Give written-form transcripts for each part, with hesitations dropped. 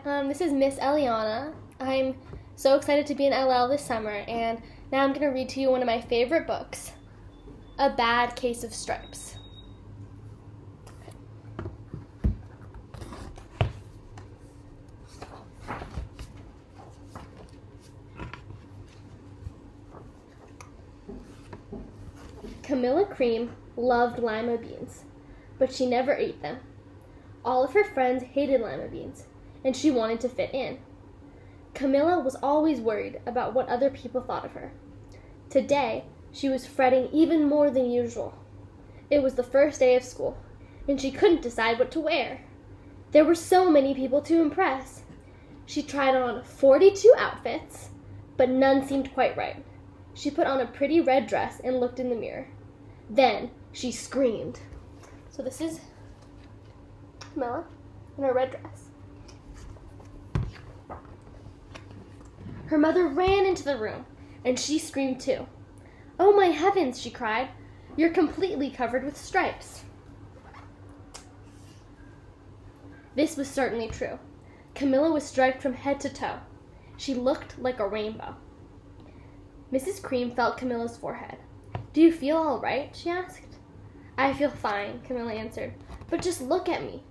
This is Miss Eliana. I'm so excited to be in LL this summer, and now I'm going to read to you one of my favorite books, A Bad Case of Stripes. Camilla Cream loved lima beans, but she never ate them. All of her friends hated lima beans, and she wanted to fit in. Camilla was always worried about what other people thought of her. Today, she was fretting even more than usual. It was the first day of school, and she couldn't decide what to wear. There were so many people to impress. She tried on 42 outfits, but none seemed quite right. She put on a pretty red dress and looked in the mirror. Then she screamed. So this is Camilla in her red dress. Her mother ran into the room, and she screamed too. "Oh my heavens," she cried. "You're completely covered with stripes." This was certainly true. Camilla was striped from head to toe. She looked like a rainbow. Mrs. Cream felt Camilla's forehead. "Do you feel all right?" she asked. "I feel fine," Camilla answered. "But just look at me."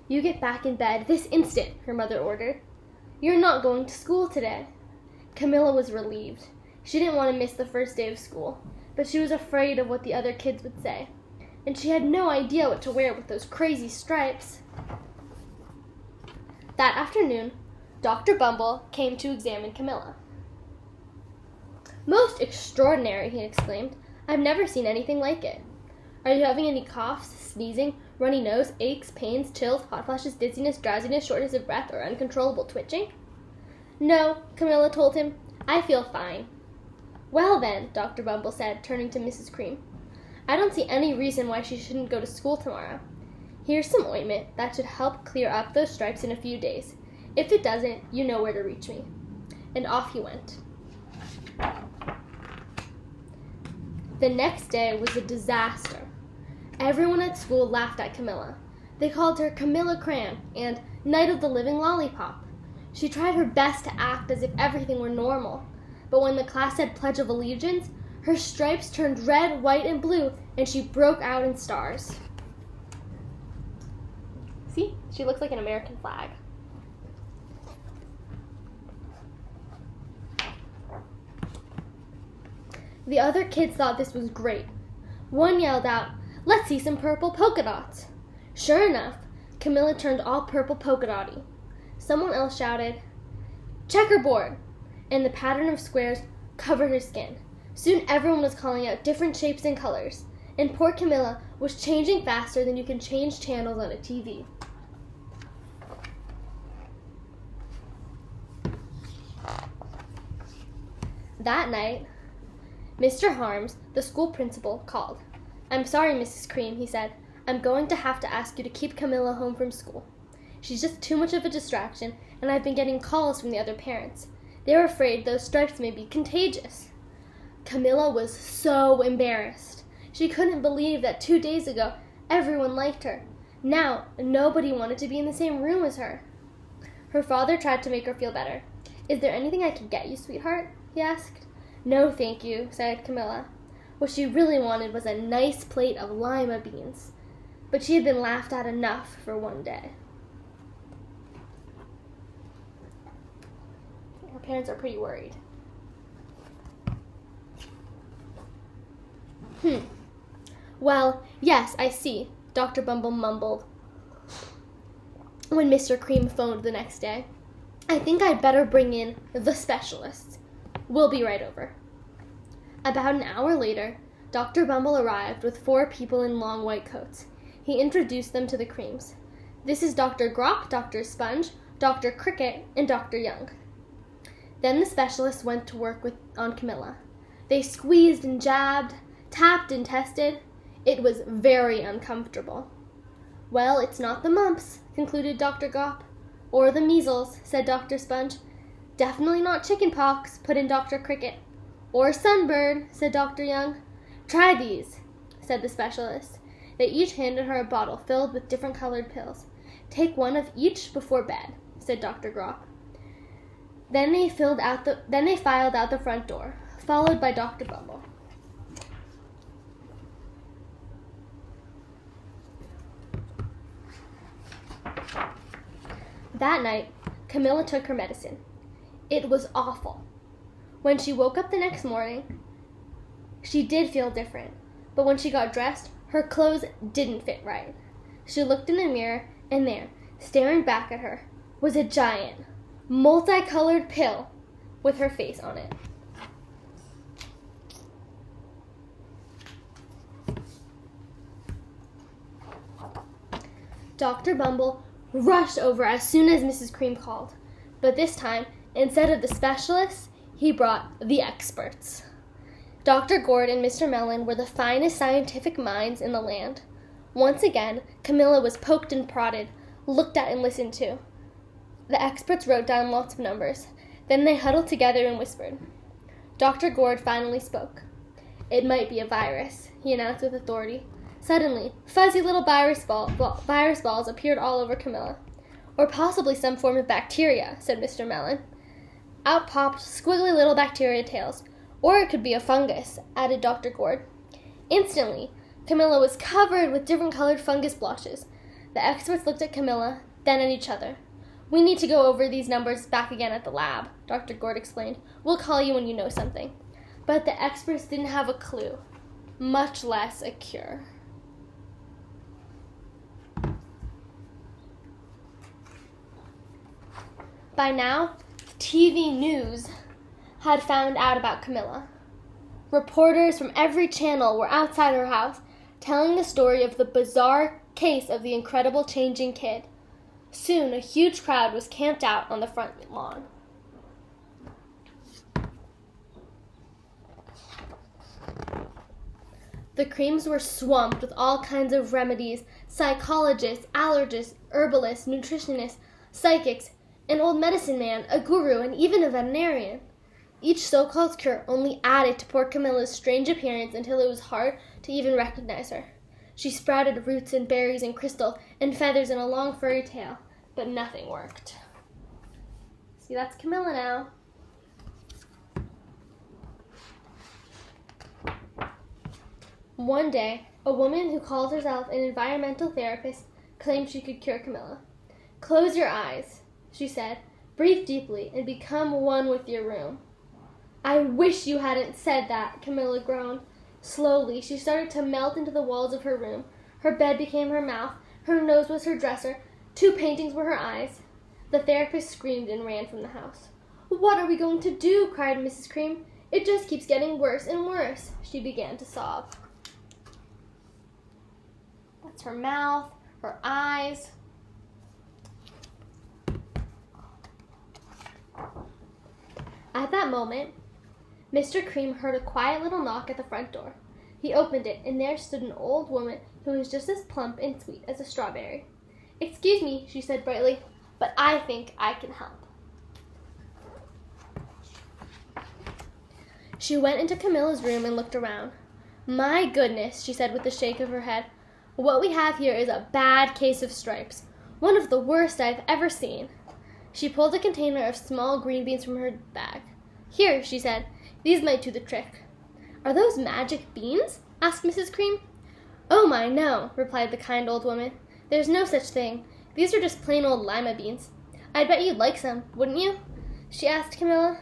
"You get back in bed this instant," her mother ordered. "You're not going to school today." Camilla was relieved. She didn't want to miss the first day of school, but she was afraid of what the other kids would say, and she had no idea what to wear with those crazy stripes. That afternoon, Dr. Bumble came to examine Camilla. "Most extraordinary," he exclaimed. "I've never seen anything like it. Are you having any coughs, sneezing, runny nose, aches, pains, chills, hot flashes, dizziness, drowsiness, shortness of breath, or uncontrollable twitching?" "No," Camilla told him. "I feel fine." "Well then," Dr. Bumble said, turning to Mrs. Cream, "I don't see any reason why she shouldn't go to school tomorrow. Here's some ointment that should help clear up those stripes in a few days. If it doesn't, you know where to reach me." And off he went. The next day was a disaster. Everyone at school laughed at Camilla. They called her Camilla Cram and Night of the Living Lollipop. She tried her best to act as if everything were normal, but when the class said Pledge of Allegiance, her stripes turned red, white, and blue, and she broke out in stars. See? She looks like an American flag. The other kids thought this was great. One yelled out, "Let's see some purple polka dots." Sure enough, Camilla turned all purple polka dotty. Someone else shouted, "Checkerboard!" and the pattern of squares covered her skin. Soon everyone was calling out different shapes and colors, and poor Camilla was changing faster than you can change channels on a TV. That night, Mr. Harms, the school principal, called. "I'm sorry, Mrs. Cream," he said. "I'm going to have to ask you to keep Camilla home from school. She's just too much of a distraction, and I've been getting calls from the other parents. They're afraid those stripes may be contagious." Camilla was so embarrassed. She couldn't believe that 2 days ago everyone liked her. Now nobody wanted to be in the same room as her. Her father tried to make her feel better. "Is there anything I can get you, sweetheart?" he asked. "No, thank you," said Camilla. What she really wanted was a nice plate of lima beans, but she had been laughed at enough for one day. Her parents are pretty worried. "Well, yes, I see," Dr. Bumble mumbled when Mr. Cream phoned the next day. "I think I'd better bring in the specialist. We'll be right over." About an hour later, Dr. Bumble arrived with 4 people in long white coats. He introduced them to the Creams. "This is Dr. Grop, Dr. Sponge, Dr. Cricket, and Dr. Young." Then the specialist went to work on Camilla. They squeezed and jabbed, tapped and tested. It was very uncomfortable. "Well, it's not the mumps," concluded Dr. Grop. "Or the measles," said Dr. Sponge. "Definitely not chicken pox," put in Dr. Cricket. "Or sunburn," said Dr. Young. "Try these," said the specialist. They each handed her a bottle filled with different colored pills. "Take one of each before bed. said Dr. Gropp. Then they filed out the front door, followed by Dr. Bumble. That night, Camilla took her medicine. It was awful. When she woke up the next morning, she did feel different, but when she got dressed, her clothes didn't fit right. She looked in the mirror, and there, staring back at her, was a giant, multicolored pill with her face on it. Dr. Bumble rushed over as soon as Mrs. Cream called, but this time, instead of the specialists, he brought the experts. Dr. Gord and Mr. Mellon were the finest scientific minds in the land. Once again, Camilla was poked and prodded, looked at and listened to. The experts wrote down lots of numbers. Then they huddled together and whispered. Dr. Gord finally spoke. "It might be a virus," he announced with authority. Suddenly, fuzzy little virus balls appeared all over Camilla. "Or possibly some form of bacteria," said Mr. Mellon. Out popped squiggly little bacteria tails. "Or it could be a fungus," added Dr. Gord. Instantly, Camilla was covered with different colored fungus blotches. The experts looked at Camilla, then at each other. "We need to go over these numbers back again at the lab," Dr. Gord explained. "We'll call you when you know something." But the experts didn't have a clue, much less a cure. By now, TV news had found out about Camilla. Reporters from every channel were outside her house, telling the story of the bizarre case of the incredible changing kid. Soon, a huge crowd was camped out on the front lawn. The Creams were swamped with all kinds of remedies, psychologists, allergists, herbalists, nutritionists, psychics, an old medicine man, a guru, and even a veterinarian. Each so-called cure only added to poor Camilla's strange appearance until it was hard to even recognize her. She sprouted roots and berries and crystal and feathers and a long furry tail, but nothing worked. See, that's Camilla now. One day, a woman who called herself an environmental therapist claimed she could cure Camilla. "Close your eyes," she said. "Breathe deeply and become one with your room." "I wish you hadn't said that," Camilla groaned. Slowly, she started to melt into the walls of her room. Her bed became her mouth. Her nose was her dresser. 2 paintings were her eyes. The therapist screamed and ran from the house. "What are we going to do?" cried Mrs. Cream. "It just keeps getting worse and worse." She began to sob. That's her mouth, her eyes. At that moment, Mr. Cream heard a quiet little knock at the front door. He opened it, and there stood an old woman who was just as plump and sweet as a strawberry. "Excuse me," she said brightly, "but I think I can help." She went into Camilla's room and looked around. "My goodness," she said with a shake of her head. "What we have here is a bad case of stripes, one of the worst I've ever seen." She pulled a container of small green beans from her bag. "Here," she said, "these might do the trick." "Are those magic beans?" asked Mrs. Cream. "Oh my, no," replied the kind old woman. "There's no such thing. These are just plain old lima beans. I'd bet you'd like some, wouldn't you?" she asked Camilla.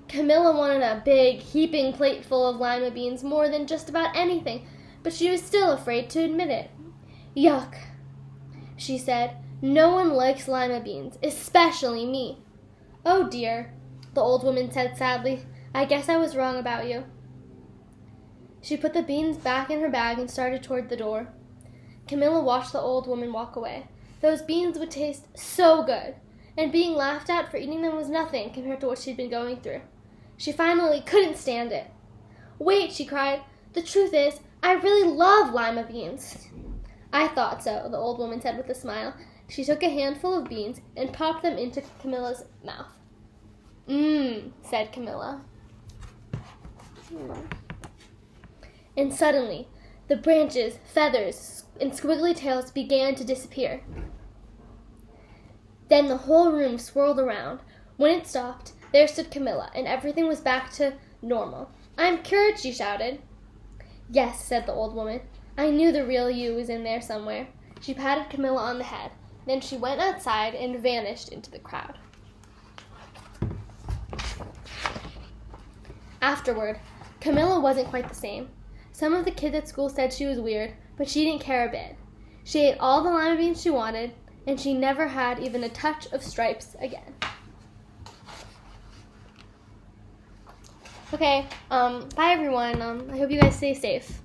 Camilla wanted a big, heaping plate full of lima beans more than just about anything, but she was still afraid to admit it. "Yuck," she said. "No one likes lima beans, especially me." "Oh dear," the old woman said sadly. "I guess I was wrong about you." She put the beans back in her bag and started toward the door. Camilla watched the old woman walk away. Those beans would taste so good, and being laughed at for eating them was nothing compared to what she'd been going through. She finally couldn't stand it. "Wait," she cried. "The truth is, I really love lima beans." "I thought so," the old woman said with a smile. She took a handful of beans and popped them into Camilla's mouth. "Mmm," said Camilla. And suddenly, the branches, feathers, and squiggly tails began to disappear. Then the whole room swirled around. When it stopped, there stood Camilla, and everything was back to normal. "I'm cured," she shouted. "Yes," said the old woman. "I knew the real you was in there somewhere." She patted Camilla on the head. Then she went outside and vanished into the crowd. Afterward, Camilla wasn't quite the same. Some of the kids at school said she was weird, but she didn't care a bit. She ate all the lima beans she wanted, and she never had even a touch of stripes again. Okay, bye everyone. I hope you guys stay safe.